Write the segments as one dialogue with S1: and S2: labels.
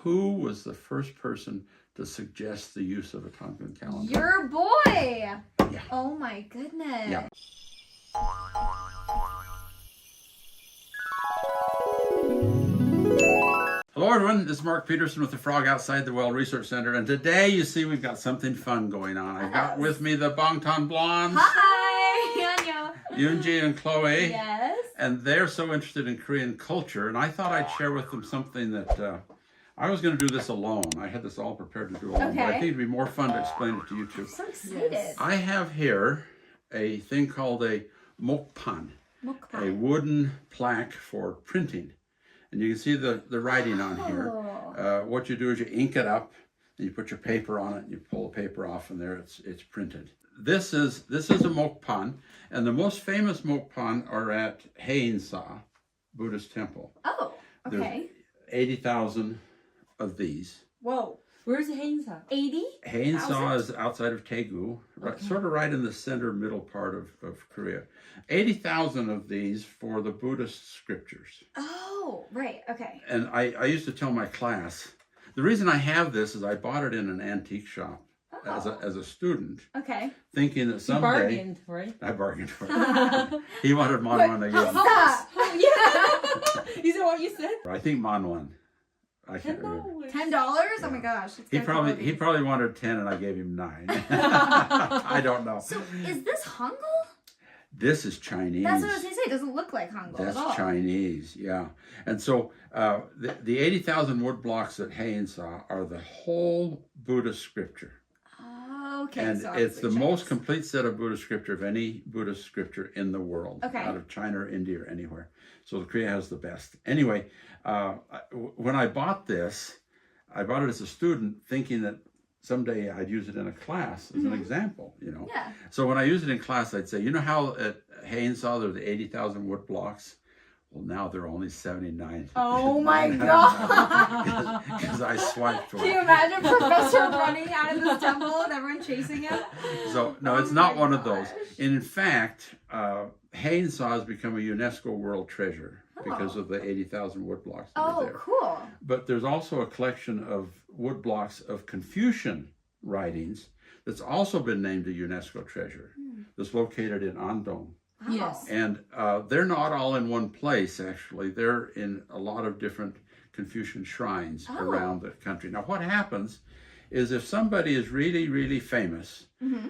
S1: who was the first person to suggest the use of a Tongan calendar?
S2: Your boy!
S1: Yeah.
S2: Oh my goodness.
S1: Yeah. Hello everyone, this is Mark Peterson with the Frog Outside the Well Research Center, and today you see we've got something fun going on. I've got with me the Bangtan Blondes.
S2: Hi! Anya.
S1: Yoonji and Chloe.
S2: Yes.
S1: And they're so interested in Korean culture, and I thought I'd share with them something that I was going to do this alone. I had this all prepared to do alone, but I think it'd be more fun to explain it to you two.
S2: I'm so excited.
S3: Yes.
S1: I have here a thing called a mokpan, a
S2: Mokpan.
S1: wooden plaque for printing. And you can see the writing on here. What you do is you ink it up, and you put your paper on it, and you pull the paper off, and there it's printed. This is a mokpan, and the most famous mokpan are at Hae'insa, Buddhist temple.
S2: Oh, okay.
S1: There's 80,000 of these.
S3: Whoa. Where's Hae'insa?
S2: 80?
S1: Hae'insa is outside of Daegu, right, sort of right in the center middle part of Korea. 80,000 of these for the Buddhist scriptures.
S2: Oh, right. Okay.
S1: And I used to tell my class, the reason I have this is I bought it in an antique shop as a student,
S2: Okay.
S1: thinking that
S3: You
S1: someday
S3: bargained, right?
S1: I bargained for it. He wanted Manwan again.
S2: Stop!
S3: Yeah. Is that what you said?
S1: I think Manwan. I can't remember.
S2: $10? Oh my gosh. It's
S1: He
S2: gonna
S1: probably
S2: come
S1: wanted 10 and I gave him 9. I don't know.
S2: So is this Hangul?
S1: This is Chinese.
S2: That's what I was going to say. It doesn't look like Hangul
S1: That's
S2: at all.
S1: Chinese, yeah. And so the 80,000 wood blocks at Hae'insa are the whole Buddhist scripture.
S2: Oh, okay.
S1: And
S2: so
S1: it's the
S2: obviously
S1: most
S2: Chinese.
S1: complete set of Buddhist scripture of any Buddhist scripture in the world,
S2: Okay.
S1: out of China or India or anywhere. So Korea has the best. Anyway, when I bought this, I bought it as a student thinking that someday I'd use it in a class as an example, you know.
S2: Yeah.
S1: So when I use it in class, I'd say, you know how at Hae'insa there are the 80,000 wood blocks? Well, now they're only 79.
S2: Oh my God.
S1: Because I swiped
S2: Can you
S1: one.
S2: imagine Professor running out of this temple and everyone chasing him?
S1: So, no, it's
S2: Oh
S1: not
S2: my
S1: one of those.
S2: gosh.
S1: And in fact, Hae'insa has become a UNESCO World Treasure because
S2: Oh.
S1: of the 80,000 wood blocks that are
S2: Oh,
S1: there.
S2: cool.
S1: But there's also a collection of wood blocks of Confucian writings that's also been named a UNESCO treasure. That's located in Andong.
S2: Wow.
S3: Yes.
S1: And they're not all in one place, actually. They're in a lot of different Confucian shrines
S2: Oh.
S1: around the country. Now, what happens is if somebody is really, really famous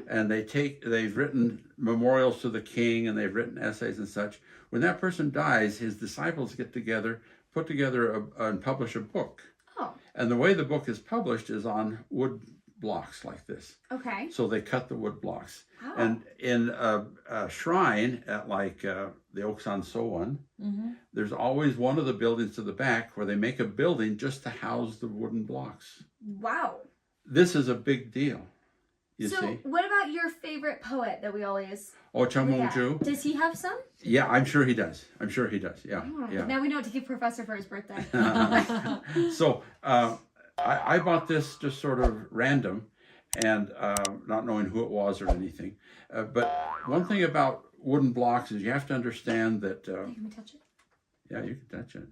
S1: and they've written memorials to the king and they've written essays and such, when that person dies, his disciples get together, put together and publish a book.
S2: Oh,
S1: And the way the book is published is on wood blocks like this.
S2: okay.
S1: So they cut the wood blocks.
S2: Wow.
S1: And in a shrine at like the Oksan Sowan, there's always one of the buildings to the back where they make a building just to house the wooden blocks.
S2: Wow.
S1: This is a big deal, you
S2: So,
S1: see.
S2: what about your favorite poet that we always
S1: Oh, Chung
S2: look
S1: Mong
S2: at?
S1: Ju?
S2: Does he have some?
S1: Yeah, I'm sure he does. I'm sure he does. Yeah,
S2: Oh,
S1: yeah.
S2: Now we know what to give Professor for his birthday.
S1: So I bought this just sort of random and not knowing who it was or anything. But one thing about wooden blocks is you have to understand that,
S2: Can we touch it?
S1: yeah, you can touch it.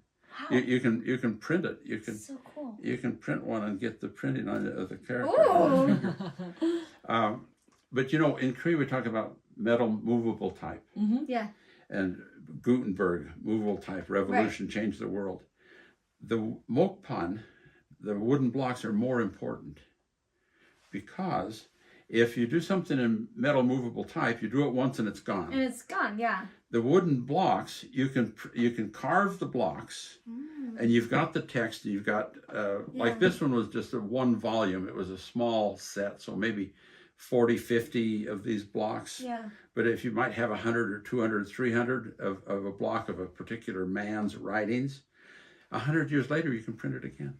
S2: Wow.
S1: You can print it. You can
S2: So cool.
S1: you can print one and get the printing on it of the character.
S2: Ooh.
S1: But you know, in Korea we talk about metal movable type.
S2: Yeah.
S1: And Gutenberg, movable type, revolution, changed the world. The mokpan, the wooden blocks are more important because if you do something in metal movable type, you do it once and it's gone.
S2: And it's gone, yeah.
S1: The wooden blocks, you can carve the blocks and you've got the text, you've got, like this one was just a one volume. It was a small set, so maybe 40, 50 of these blocks.
S2: Yeah.
S1: But if you might have 100 or 200, 300 of a block of a particular man's writings, 100 years later, you can print it again.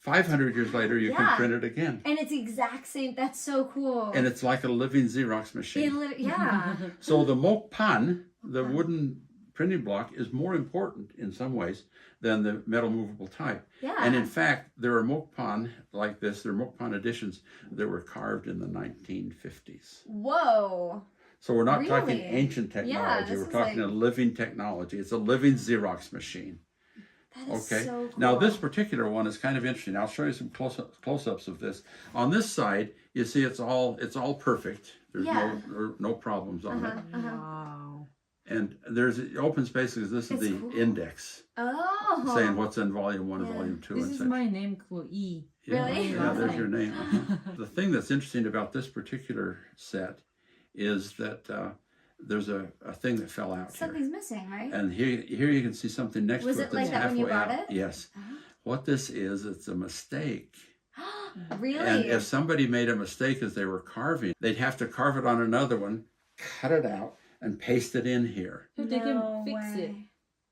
S1: 500 years later, you can print it again.
S2: And it's the exact same. That's so cool.
S1: And it's like a living Xerox machine.
S2: Yeah.
S1: So the mokpan, the wooden printing block, is more important in some ways than the metal movable type.
S2: Yeah.
S1: And in fact, there are mokpan like this, there are mokpan editions that were carved in the 1950s.
S2: Whoa.
S1: So we're not talking
S2: Really?
S1: ancient
S2: Yeah,
S1: technology,
S2: this
S1: we're
S2: is
S1: talking
S2: like-
S1: a living technology. It's a living Xerox machine.
S2: That is
S1: Okay.
S2: so cool.
S1: Now this particular one is kind of interesting. I'll show you some close-ups of this. On this side, you see it's all perfect. There's no problems on it.
S3: Wow.
S1: And it opens basically. This is the index, saying what's in volume 1 and volume 2.
S3: This
S1: and
S3: is
S1: such.
S3: my name, Chloe.
S1: Yeah,
S2: Really?
S1: Yeah, there's your name. The thing that's interesting about this particular set is that there's a thing that fell out
S2: Something's missing, right?
S1: here. And here you can see something next
S2: Was
S1: to
S2: it
S1: it
S2: like
S1: that's
S2: that when you
S1: halfway
S2: bought
S1: out.
S2: it?
S1: Yes. What this is, it's a mistake.
S2: Really?
S1: And if somebody made a mistake as they were carving, they'd have to carve it on another one, cut it out, and paste it in here.
S3: So they can fix it.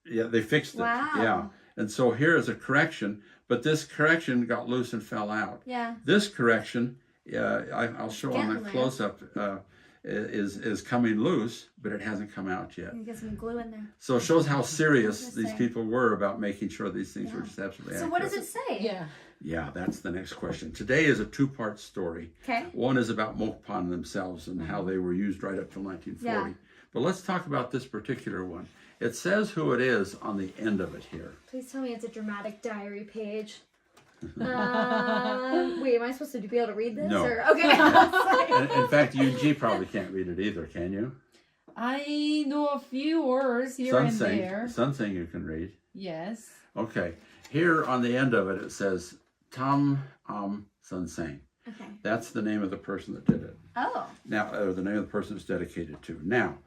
S1: Yeah, they fixed it.
S2: Wow.
S1: Yeah. And so here is a correction, but this correction got loose and fell out.
S2: Yeah.
S1: This correction, I'll show on the
S2: Getting there.
S1: close-up, is coming loose, but it hasn't come out yet.
S2: You get some glue in there.
S1: So it shows how serious these
S2: Interesting.
S1: people were about making sure these things were just absolutely
S2: So
S1: accurate.
S2: what does it say?
S3: Yeah.
S1: Yeah, that's the next question. Today is a two-part story.
S2: Okay.
S1: One is about Mokpan themselves and how they were used right up till 1940.
S2: Yeah.
S1: But let's talk about this particular one. It says who it is on the end of it here.
S2: Please tell me it's a dramatic diary page. Wait, am I supposed to be able to read this?
S1: No.
S2: Or, okay.
S1: In fact, UG probably can't read it either, can you?
S3: I know a few words here and there.
S1: Something you can read.
S3: Yes.
S1: Okay. Here on the end of it, it says Tam Sunsang.
S2: Okay.
S1: That's the name of the person that did it.
S2: Oh.
S1: Now, the name of the person it's dedicated to. Now,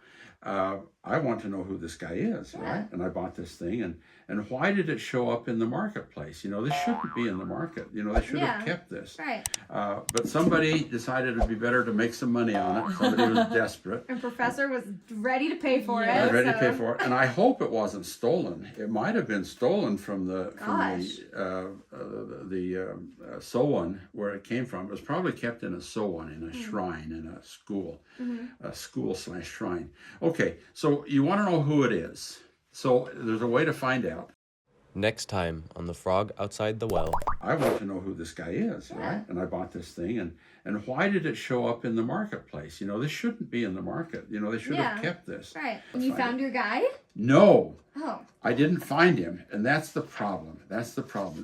S1: I want to know who this guy is, right? And I bought this thing, and why did it show up in the marketplace? You know, this shouldn't be in the market. You know, they should have kept this.
S2: Right.
S1: But somebody decided it'd be better to make some money on it. Somebody was desperate.
S2: And Professor was ready to pay for
S3: Yeah.
S2: it.
S1: Ready to pay for it, and I hope it wasn't stolen. It might have been stolen from the Sowan where it came from. It was probably kept in a Sowan, in a shrine, in a school, a school/shrine. Okay, so you want to know who it is. So there's a way to find out.
S4: Next time on The Frog Outside the Well.
S1: I want to know who this guy is, right? And I bought this thing, and why did it show up in the marketplace? You know, this shouldn't be in the market. You know, they should have kept this.
S2: Right. And you found your guy?
S1: No,
S2: Oh.
S1: I didn't find him, and that's the problem. That's the problem.